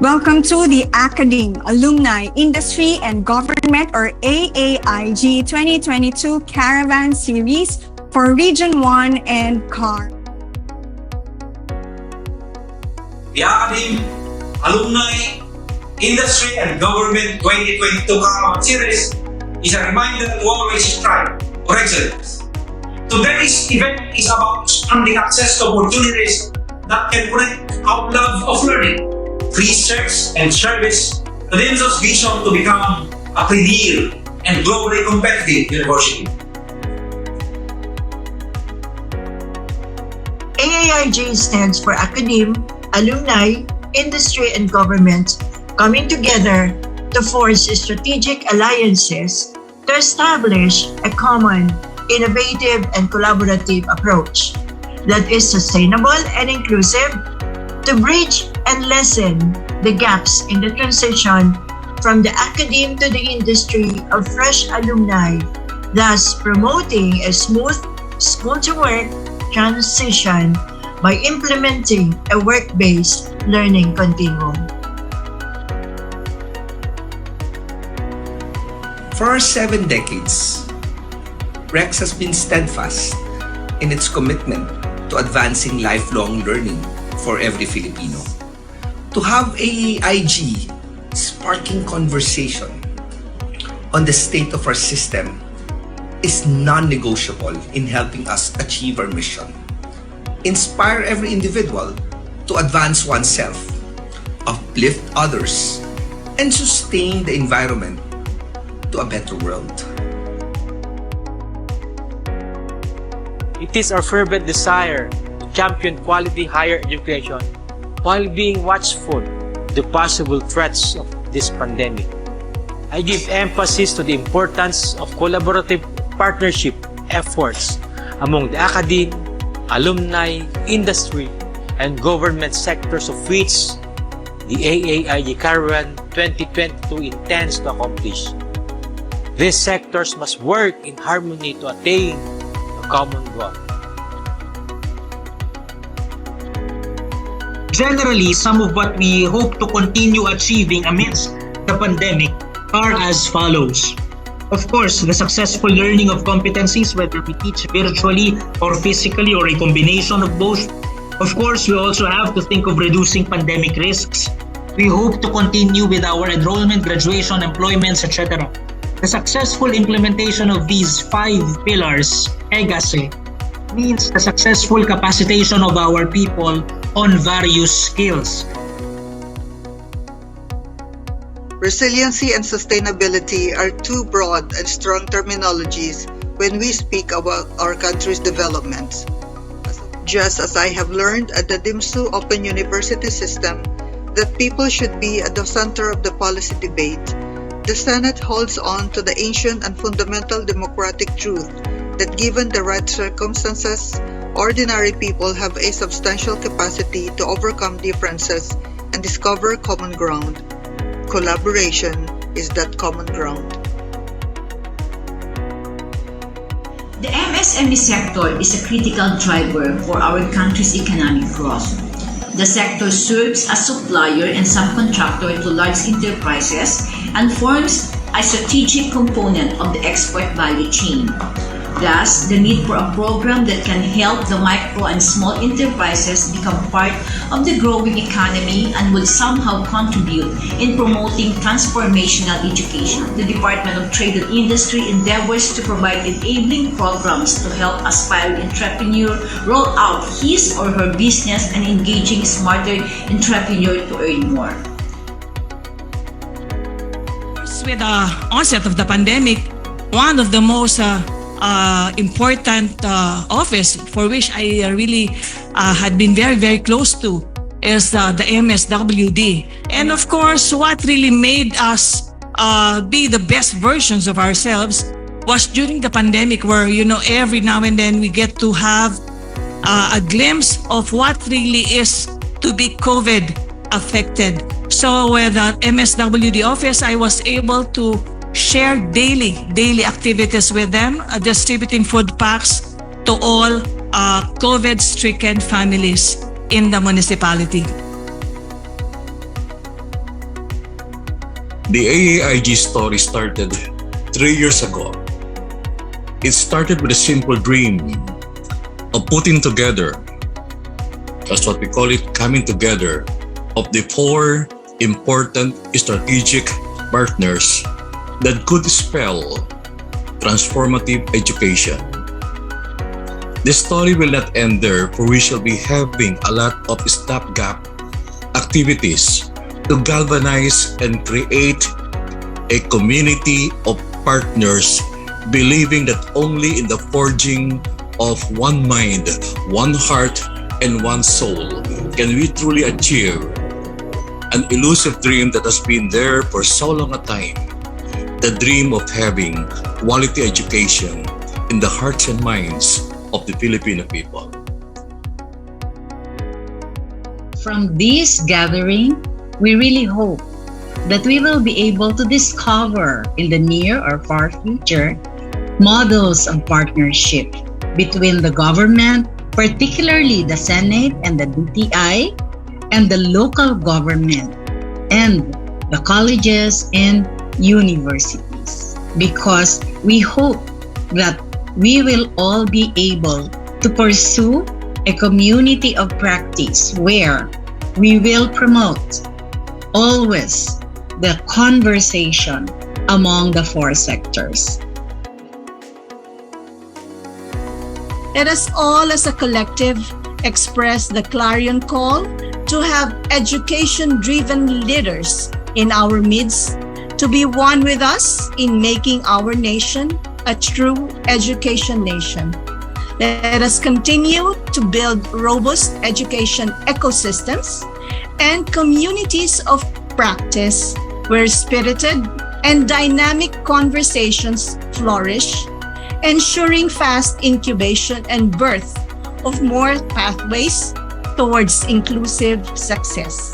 Welcome to the Academe, Alumni, Industry and Government or AAIG 2022 Caravan Series for Region 1 and CAR. The Academe, Alumni, Industry and Government 2022 Caravan Series is a reminder to always strive for excellence. Today's event is about expanding access to opportunities that can connect our love of learning, research and service to the INSO's vision to become a premier and globally competitive university. AAIG stands for Academe, Alumni, Industry and Government coming together to forge strategic alliances to establish a common, innovative and collaborative approach that is sustainable and inclusive to bridge and lessen the gaps in the transition from the academe to the industry of fresh alumni, thus promoting a smooth school-to-work transition by implementing a work-based learning continuum. For 7 decades, REX has been steadfast in its commitment to advancing lifelong learning for every Filipino. To have AAIG sparking conversation on the state of our system is non-negotiable in helping us achieve our mission. Inspire every individual to advance oneself, uplift others, and sustain the environment to a better world. It is our fervent desire to champion quality higher education while being watchful of the possible threats of this pandemic. I give emphasis to the importance of collaborative partnership efforts among the academe, alumni, industry, and government sectors of which the AAIG Caravan 2022 intends to accomplish. These sectors must work in harmony to attain a common goal. Generally, some of what we hope to continue achieving amidst the pandemic are as follows. Of course, the successful learning of competencies, whether we teach virtually or physically or a combination of both. Of course, we also have to think of reducing pandemic risks. We hope to continue with our enrollment, graduation, employments, etc. The successful implementation of these 5 pillars, EGASE, means the successful capacitation of our people on various skills. Resiliency and sustainability are two broad and strong terminologies when we speak about our country's developments. Just as I have learned at the DIMSU Open University system that people should be at the center of the policy debate, the Senate holds on to the ancient and fundamental democratic truth that given the right circumstances, ordinary people have a substantial capacity to overcome differences and discover common ground. Collaboration is that common ground. The MSME sector is a critical driver for our country's economic growth. The sector serves as supplier and subcontractor to large enterprises and forms a strategic component of the export value chain. Thus, the need for a program that can help the micro and small enterprises become part of the growing economy and will somehow contribute in promoting transformational education. The Department of Trade and Industry endeavors to provide enabling programs to help aspiring entrepreneur roll out his or her business and engaging smarter entrepreneur to earn more. With the onset of the pandemic, one of the most important office for which I really had been very close to is the MSWD. And of course, what really made us be the best versions of ourselves was during the pandemic where, every now and then we get to have a glimpse of what really is to be COVID affected. So with the MSWD office, I was able to share daily activities with them, distributing food packs to all COVID-stricken families in the municipality. The AAIG story started 3 years ago. It started with a simple dream of putting together, that's what we call it, coming together, of the 4 important strategic partners that could spell transformative education. The story will not end there, for we shall be having a lot of stopgap activities to galvanize and create a community of partners believing that only in the forging of one mind, one heart, and one soul can we truly achieve an elusive dream that has been there for so long a time, the dream of having quality education in the hearts and minds of the Filipino people. From this gathering, we really hope that we will be able to discover in the near or far future models of partnership between the government, particularly the Senate and the DTI, and the local government and the colleges and universities. Because we hope that we will all be able to pursue a community of practice where we will promote always the conversation among the 4 sectors. Let us all as a collective express the clarion call to have education-driven leaders in our midst, to be one with us in making our nation a true education nation. Let us continue to build robust education ecosystems and communities of practice where spirited and dynamic conversations flourish, ensuring fast incubation and birth of more pathways towards inclusive success.